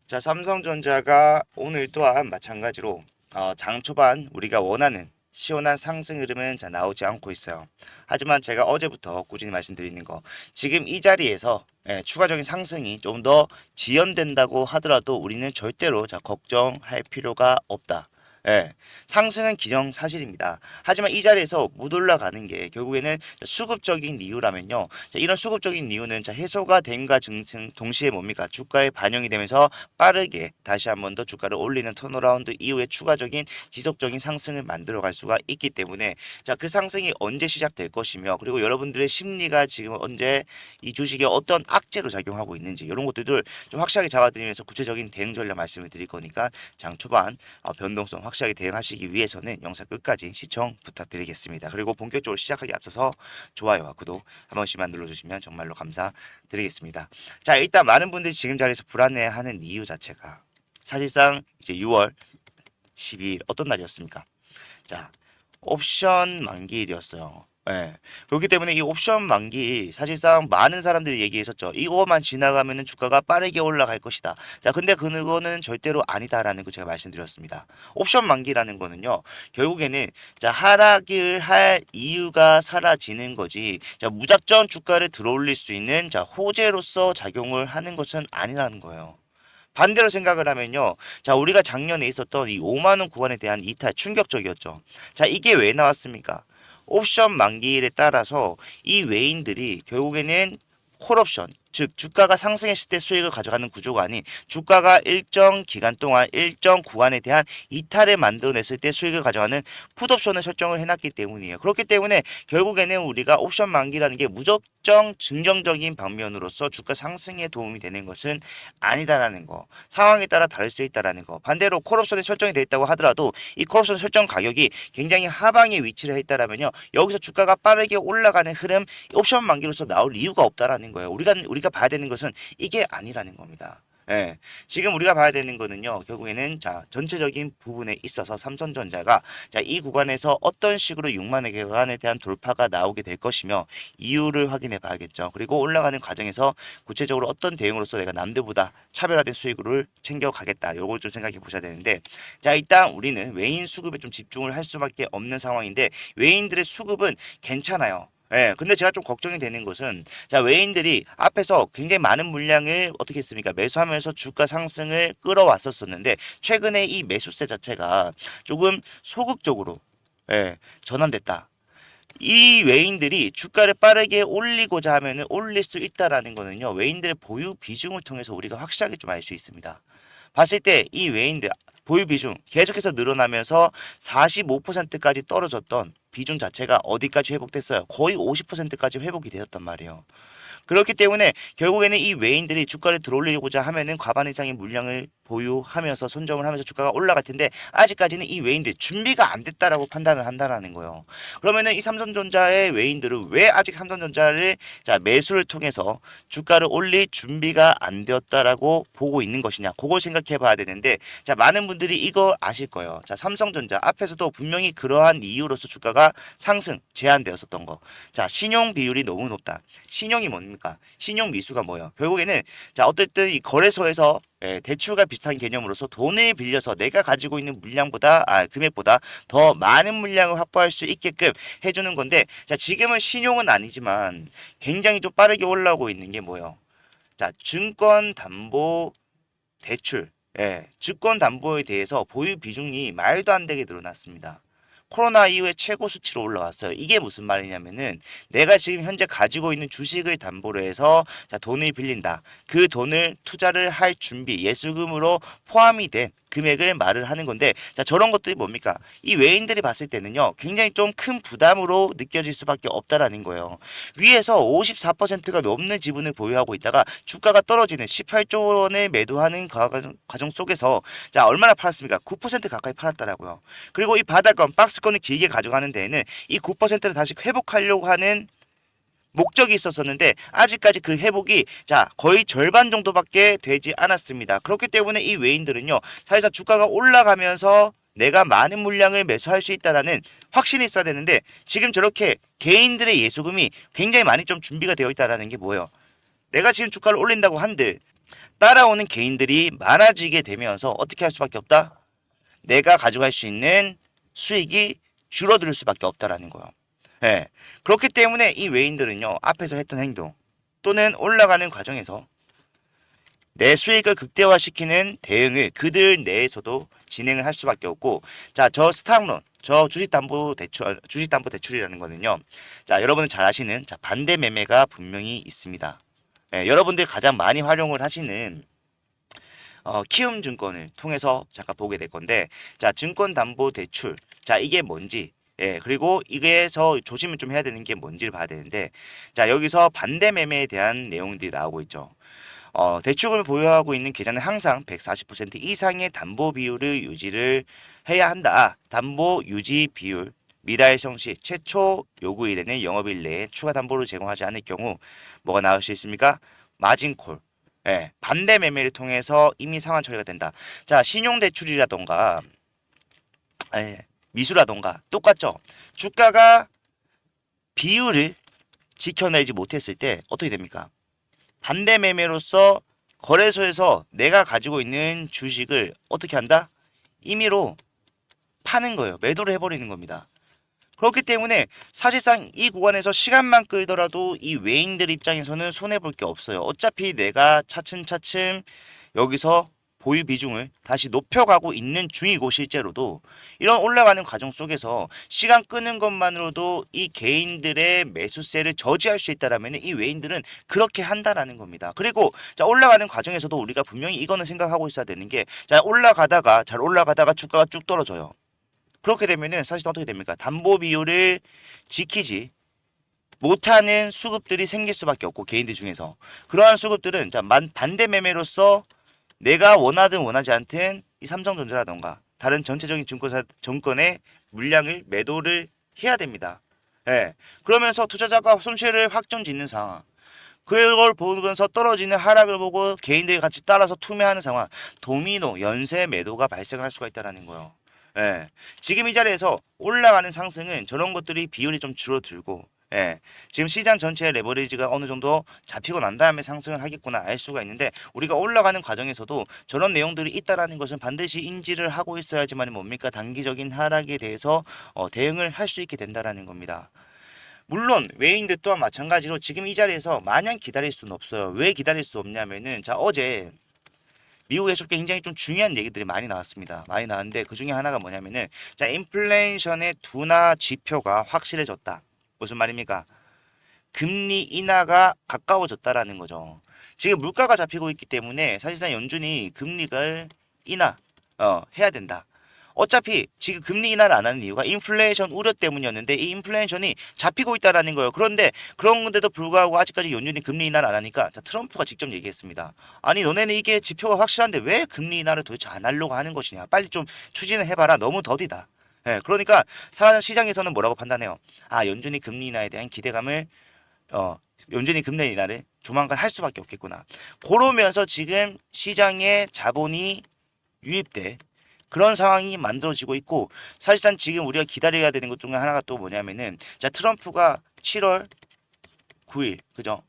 자, 삼성전자가 오늘 또한 마찬가지로 장 초반 우리가 원하는 시원한 상승 흐름은 나오지 않고 있어요. 하지만 제가 어제부터 꾸준히 말씀드리는 거, 지금 이 자리에서 추가적인 상승이 좀 더 지연된다고 하더라도 우리는 절대로 걱정할 필요가 없다. 예, 상승은 기정사실입니다. 하지만 이 자리에서 못 올라가는 게 결국에는 수급적인 이유라면요. 이런 수급적인 이유는 해소가 됨과 증승 동시에 뭡니까? 주가에 반영이 되면서 빠르게 다시 한 번 더 주가를 올리는 턴어라운드 이후에 추가적인 지속적인 상승을 만들어 갈 수가 있기 때문에 그 상승이 언제 시작될 것이며, 그리고 여러분들의 심리가 지금 언제 이 주식에 어떤 악재로 작용하고 있는지 이런 것들을 좀 확실하게 잡아드리면서 구체적인 대응 전략 말씀을 드릴 거니까 장 초반 변동성 확실하게 대응하시기 위해서는 영상 끝까지 시청 부탁드리겠습니다. 그리고 본격적으로 시작하기 앞서서 좋아요와 구독 한 번씩만 눌러주시면 정말로 감사드리겠습니다. 자, 일단 많은 분들이 지금 자리에서 불안해하는 이유 자체가 사실상 이제 6월 12일 어떤 날이었습니까? 자, 옵션 만기일이었어요. 예. 그렇기 때문에 이 옵션 만기 사실상 많은 사람들이 얘기했었죠. 이거만 지나가면은 주가가 빠르게 올라갈 것이다. 자, 근데 그거는 절대로 아니다라는 거 제가 말씀드렸습니다. 옵션 만기라는 거는요. 결국에는 하락을 할 이유가 사라지는 거지. 무작정 주가를 들어올릴 수 있는 호재로서 작용을 하는 것은 아니라는 거예요. 반대로 생각을 하면요. 자, 우리가 작년에 있었던 이 5만 원 구간에 대한 이탈 충격적이었죠. 자, 이게 왜 나왔습니까? 옵션 만기일에 따라서 이 외인들이 결국에는 콜옵션, 즉 주가가 상승했을 때 수익을 가져가는 구조가 아닌 주가가 일정 기간 동안 일정 구간에 대한 이탈을 만들어냈을 때 수익을 가져가는 풋옵션을 설정을 해놨기 때문이에요. 그렇기 때문에 결국에는 우리가 옵션 만기라는 게 무작정 긍정적인 방면으로서 주가 상승에 도움이 되는 것은 아니다라는 거, 상황에 따라 다를 수 있다라는 거. 반대로 콜옵션이 설정이 되어 있다고 하더라도 이 콜옵션 설정 가격이 굉장히 하방에 위치를 했다라면요, 여기서 주가가 빠르게 올라가는 흐름 옵션 만기로서 나올 이유가 없다라는 거예요. 우리가 봐야 되는 것은 이게 아니라는 겁니다. 예. 지금 우리가 봐야 되는 거는요, 결국에는 전체적인 부분에 있어서 삼성전자가 이 구간에서 어떤 식으로 6만 원 구간에 대한 돌파가 나오게 될 것이며 이유를 확인해 봐야겠죠. 그리고 올라가는 과정에서 구체적으로 어떤 대응으로서 내가 남들보다 차별화된 수익을 챙겨가겠다. 요걸 좀 생각해 보셔야 되는데, 자, 일단 우리는 외인 수급에 좀 집중을 할 수밖에 없는 상황인데 외인들의 수급은 괜찮아요. 예, 근데 제가 좀 걱정이 되는 것은 외인들이 앞에서 굉장히 많은 물량을 어떻게 했습니까? 매수하면서 주가 상승을 끌어왔었었는데 최근에 이 매수세 자체가 조금 소극적으로 전환됐다. 이 외인들이 주가를 빠르게 올리고자 하면은 올릴 수 있다라는 거는요. 외인들의 보유 비중을 통해서 우리가 확실하게 좀 알 수 있습니다. 봤을 때 이 외인들 보유 비중 계속해서 늘어나면서 45%까지 떨어졌던 비중 자체가 어디까지 회복됐어요? 거의 50%까지 회복이 되었단 말이에요. 그렇기 때문에 결국에는 이 외인들이 주가를 들어올리고자 하면은 과반 이상의 물량을 보유하면서 손정을 하면서 주가가 올라갈 텐데 아직까지는 이 외인들 준비가 안 됐다라고 판단을 한다라는 거예요. 그러면은 이 삼성전자의 외인들은 왜 아직 삼성전자를 매수를 통해서 주가를 올릴 준비가 안 되었다라고 보고 있는 것이냐? 그걸 생각해 봐야 되는데, 많은 분들이 이거 아실 거예요. 삼성전자 앞에서도 분명히 그러한 이유로서 주가가 상승 제한되었었던 거. 신용 비율이 너무 높다. 신용이 뭡니까? 신용 미수가 뭐예요? 결국에는 어쨌든 이 거래소에서 대출과 비슷한 개념으로서 돈을 빌려서 내가 가지고 있는 금액보다 더 많은 물량을 확보할 수 있게끔 해주는 건데, 지금은 신용은 아니지만 굉장히 좀 빠르게 올라오고 있는 게 뭐예요? 증권 담보 대출, 증권 담보에 대해서 보유 비중이 말도 안 되게 늘어났습니다. 코로나 이후에 최고 수치로 올라왔어요. 이게 무슨 말이냐면은 내가 지금 현재 가지고 있는 주식을 담보로 해서 돈을 빌린다. 그 돈을 투자를 할 준비, 예수금으로 포함이 된 금액을 말을 하는 건데, 저런 것들이 뭡니까? 이 외인들이 봤을 때는요, 굉장히 좀 큰 부담으로 느껴질 수밖에 없다라는 거예요. 위에서 54%가 넘는 지분을 보유하고 있다가 주가가 떨어지는 18조 원을 매도하는 과정 속에서 얼마나 팔았습니까? 9% 가까이 팔았다라고요. 그리고 이 바닥권, 박스권을 길게 가져가는 데에는 이 9%를 다시 회복하려고 하는 목적이 있었었는데 아직까지 그 회복이 거의 절반 정도밖에 되지 않았습니다. 그렇기 때문에 이 외인들은요, 사실상 주가가 올라가면서 내가 많은 물량을 매수할 수 있다라는 확신이 있어야 되는데, 지금 저렇게 개인들의 예수금이 굉장히 많이 좀 준비가 되어 있다라는 게 뭐예요? 내가 지금 주가를 올린다고 한들 따라오는 개인들이 많아지게 되면서 어떻게 할 수밖에 없다? 내가 가져갈 수 있는 수익이 줄어들 수밖에 없다라는 거예요. 예. 그렇기 때문에 이 외인들은요, 앞에서 했던 행동 또는 올라가는 과정에서 내 수익을 극대화시키는 대응을 그들 내에서도 진행을 할 수밖에 없고, 자, 저 스탁론, 저 주식담보대출이라는 거는요, 자, 여러분은 잘 아시는 자, 반대 매매가 분명히 있습니다. 예, 여러분들 가장 많이 활용을 하시는 키움증권을 통해서 잠깐 보게 될 건데, 자, 증권담보대출, 자, 이게 뭔지, 예, 그리고 이게서 조심을 좀 해야 되는 게 뭔지를 봐야 되는데, 자, 여기서 반대 매매에 대한 내용들이 나오고 있죠. 대출금을 보유하고 있는 계좌는 항상 140% 이상의 담보 비율을 유지를 해야 한다. 담보 유지 비율 미달성 시 최초 요구일에는 영업일 내에 추가 담보를 제공하지 않을 경우 뭐가 나올 수 있습니까? 마진콜. 예, 반대 매매를 통해서 이미 상환 처리가 된다. 자, 신용대출이라던가 예, 미수라던가 똑같죠. 주가가 비율을 지켜내지 못했을 때 어떻게 됩니까? 반대 매매로서 거래소에서 내가 가지고 있는 주식을 어떻게 한다? 임의로 파는 거예요. 매도를 해버리는 겁니다. 그렇기 때문에 사실상 이 구간에서 시간만 끌더라도 이 외인들 입장에서는 손해볼 게 없어요. 어차피 내가 차츰차츰 여기서 보유 비중을 다시 높여가고 있는 중이고 실제로도 이런 올라가는 과정 속에서 시간 끄는 것만으로도 이 개인들의 매수세를 저지할 수 있다라면 이 외인들은 그렇게 한다라는 겁니다. 그리고 자 올라가는 과정에서도 우리가 분명히 이거는 생각하고 있어야 되는 게 자 올라가다가 잘 올라가다가 주가가 쭉 떨어져요. 그렇게 되면은 사실 어떻게 됩니까? 담보 비율을 지키지 못하는 수급들이 생길 수밖에 없고 개인들 중에서 그러한 수급들은 자 반대 매매로서 내가 원하든 원하지 않든 이 삼성전자라던가 다른 전체적인 증권사 정권의 물량을 매도를 해야 됩니다. 예. 그러면서 투자자가 손실을 확정짓는 상황. 그걸 보면서 떨어지는 하락을 보고 개인들이 같이 따라서 투매하는 상황. 도미노 연쇄 매도가 발생할 수가 있다는 거예요. 예. 지금 이 자리에서 올라가는 상승은 저런 것들이 비율이 좀 줄어들고 예. 지금 시장 전체의 레버리지가 어느 정도 잡히고 난 다음에 상승을 하겠구나 알 수가 있는데 우리가 올라가는 과정에서도 저런 내용들이 있다라는 것은 반드시 인지를 하고 있어야지만 뭡니까 단기적인 하락에 대해서 대응을 할 수 있게 된다라는 겁니다. 물론 외인들 또한 마찬가지로 지금 이 자리에서 마냥 기다릴 수는 없어요. 왜 기다릴 수 없냐면은 자 어제 미국에서 굉장히 좀 중요한 얘기들이 많이 나왔습니다. 많이 나왔는데 그 중에 하나가 뭐냐면은 자 인플레이션의 둔화 지표가 확실해졌다. 무슨 말입니까? 금리 인하가 가까워졌다라는 거죠. 지금 물가가 잡히고 있기 때문에 사실상 연준이 금리를 인하 해야 된다. 어차피 지금 금리 인하를 안 하는 이유가 인플레이션 우려 때문이었는데 이 인플레이션이 잡히고 있다라는 거예요. 그런데 그런 건데도 불구하고 아직까지 연준이 금리 인하를 안 하니까 자, 트럼프가 직접 얘기했습니다. 아니 너네는 이게 지표가 확실한데 왜 금리 인하를 도대체 안 하려고 하는 것이냐. 빨리 좀 추진을 해봐라. 너무 더디다. 예, 그러니까 시장에서는 뭐라고 판단해요? 아, 연준이 금리 인하에 대한 기대감을 연준이 금리 인하를 조만간 할 수밖에 없겠구나. 그러면서 지금 시장에 자본이 유입돼 그런 상황이 만들어지고 있고 사실상 지금 우리가 기다려야 되는 것 중에 하나가 또 뭐냐면은 자 트럼프가 7월 9일 그죠?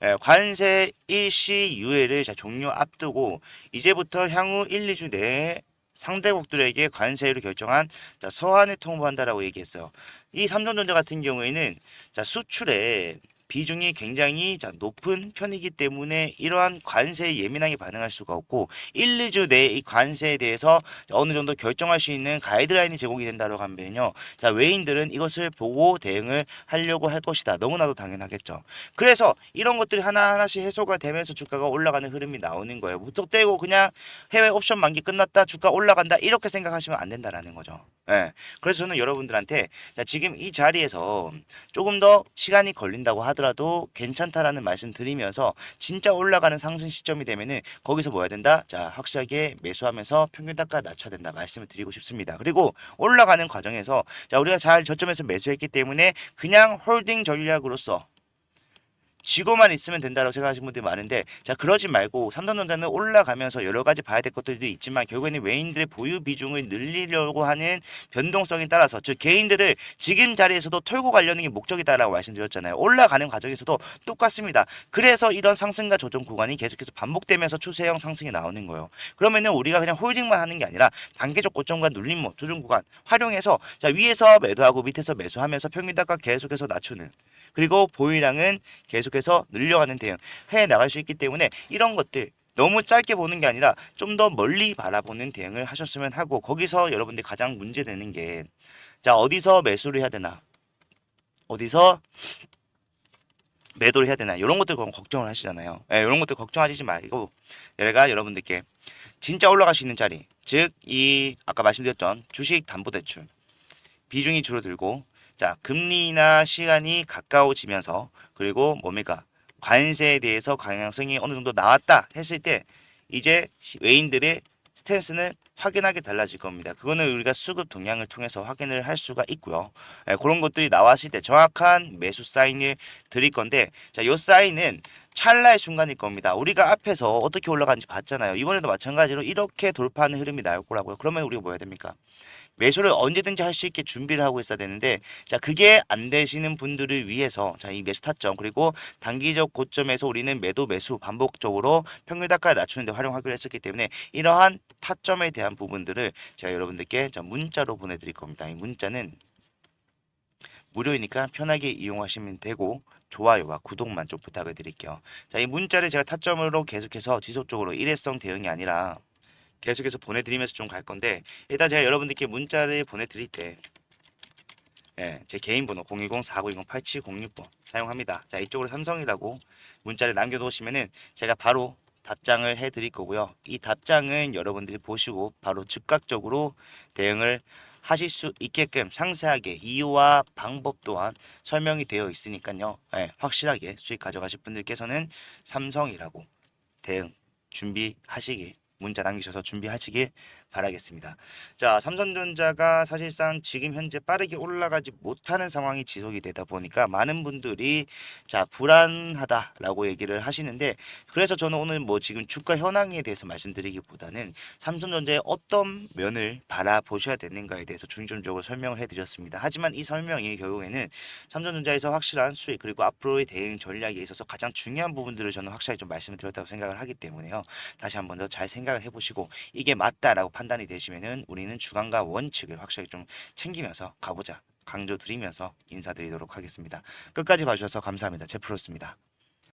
예, 관세 일시 유예를 자 종료 앞두고 이제부터 향후 1, 2주 내에 상대국들에게 관세율을 결정한 자 서한을 통보한다라고 얘기했어요. 이 삼성전자 같은 경우에는 자 수출에 비중이 굉장히 자 높은 편이기 때문에 이러한 관세에 예민하게 반응할 수가 없고 1, 2주 내에 이 관세에 대해서 어느 정도 결정할 수 있는 가이드라인이 제공이 된다고 하면요. 자 외인들은 이것을 보고 대응을 하려고 할 것이다. 너무나도 당연하겠죠. 그래서 이런 것들이 하나하나씩 해소가 되면서 주가가 올라가는 흐름이 나오는 거예요. 무턱대고 그냥 해외 옵션 만기 끝났다 주가 올라간다 이렇게 생각하시면 안 된다라는 거죠. 예. 그래서 저는 여러분들한테 자 지금 이 자리에서 조금 더 시간이 걸린다고 하더라도 괜찮다라는 말씀 드리면서 진짜 올라가는 상승 시점이 되면은 거기서 뭐 해야 된다? 자 확실하게 매수하면서 평균 단가 낮춰야 된다 말씀을 드리고 싶습니다. 그리고 올라가는 과정에서 자 우리가 잘 저점에서 매수했기 때문에 그냥 홀딩 전략으로서 쥐고만 있으면 된다고 생각하시는 분들이 많은데 자 그러지 말고 삼성전자는 올라가면서 여러 가지 봐야 될 것들도 있지만 결국에는 외인들의 보유 비중을 늘리려고 하는 변동성에 따라서 즉 개인들을 지금 자리에서도 털고 가려는 게 목적이다라고 말씀드렸잖아요. 올라가는 과정에서도 똑같습니다. 그래서 이런 상승과 조정 구간이 계속해서 반복되면서 추세형 상승이 나오는 거예요. 그러면은 우리가 그냥 홀딩만 하는 게 아니라 단계적 고점과 눌림 조정 구간 활용해서 자 위에서 매도하고 밑에서 매수하면서 평균단가 계속해서 낮추는 그리고 보유량은 계속해서 늘려가는 대응 해 나갈 수 있기 때문에 이런 것들 너무 짧게 보는 게 아니라 좀 더 멀리 바라보는 대응을 하셨으면 하고 거기서 여러분들이 가장 문제되는 게 자 어디서 매수를 해야 되나 어디서 매도를 해야 되나 이런 것들 걱정을 하시잖아요. 예, 이런 것들 걱정하시지 말고 내가 여러분들께 진짜 올라갈 수 있는 자리 즉 이 아까 말씀드렸던 주식 담보대출 비중이 줄어들고 자 금리나 시간이 가까워지면서 그리고 뭡니까 관세에 대해서 강향성이 어느 정도 나왔다 했을 때 이제 외인들의 스탠스는 확연하게 달라질 겁니다. 그거는 우리가 수급 동향을 통해서 확인을 할 수가 있고요. 예, 그런 것들이 나왔을 때 정확한 매수 사인을 드릴 건데 자, 요 사인은 찰나의 순간일 겁니다. 우리가 앞에서 어떻게 올라가는지 봤잖아요. 이번에도 마찬가지로 이렇게 돌파하는 흐름이 나올 거라고요. 그러면 우리가 뭐 해야 됩니까? 매수를 언제든지 할 수 있게 준비를 하고 있어야 되는데 자 그게 안 되시는 분들을 위해서 자 이 매수 타점 그리고 단기적 고점에서 우리는 매도 매수 반복적으로 평균단가 낮추는 데 활용하기로 했었기 때문에 이러한 타점에 대한 부분들을 제가 여러분들께 자 문자로 보내드릴 겁니다. 이 문자는 무료이니까 편하게 이용하시면 되고 좋아요와 구독만 좀 부탁을 드릴게요. 자 이 문자를 제가 타점으로 계속해서 지속적으로 일회성 대응이 아니라 계속해서 보내드리면서 좀 갈 건데 일단 제가 여러분들께 문자를 보내드릴 때 예, 제 개인 번호 010-4920-8706번 사용합니다. 자 이쪽으로 삼성이라고 문자를 남겨놓으시면은 제가 바로 답장을 해드릴 거고요. 이 답장은 여러분들이 보시고 바로 즉각적으로 대응을 하실 수 있게끔 상세하게 이유와 방법 또한 설명이 되어 있으니까요. 예, 확실하게 수익 가져가실 분들께서는 삼성이라고 대응 준비하시길 문자 남기셔서 준비하시길 바라겠습니다. 자, 삼성전자가 사실상 지금 현재 빠르게 올라가지 못하는 상황이 지속이 되다 보니까 많은 분들이 자, 불안하다라고 얘기를 하시는데 그래서 저는 오늘 뭐 지금 주가 현황에 대해서 말씀드리기보다는 삼성전자의 어떤 면을 바라보셔야 되는가에 대해서 중점적으로 설명을 해드렸습니다. 하지만 이 설명이 결국에는 삼성전자에서 확실한 수익 그리고 앞으로의 대응 전략에 있어서 가장 중요한 부분들을 저는 확실하게 좀 말씀을 드렸다고 생각을 하기 때문에요. 다시 한번 더 잘 생각을 해보시고 이게 맞다라고 판단이 되시면은 우리는 주관과 원칙을 확실하게 좀 챙기면서 가보자 강조드리면서 인사드리도록 하겠습니다. 끝까지 봐주셔서 감사합니다. 제프로스입니다.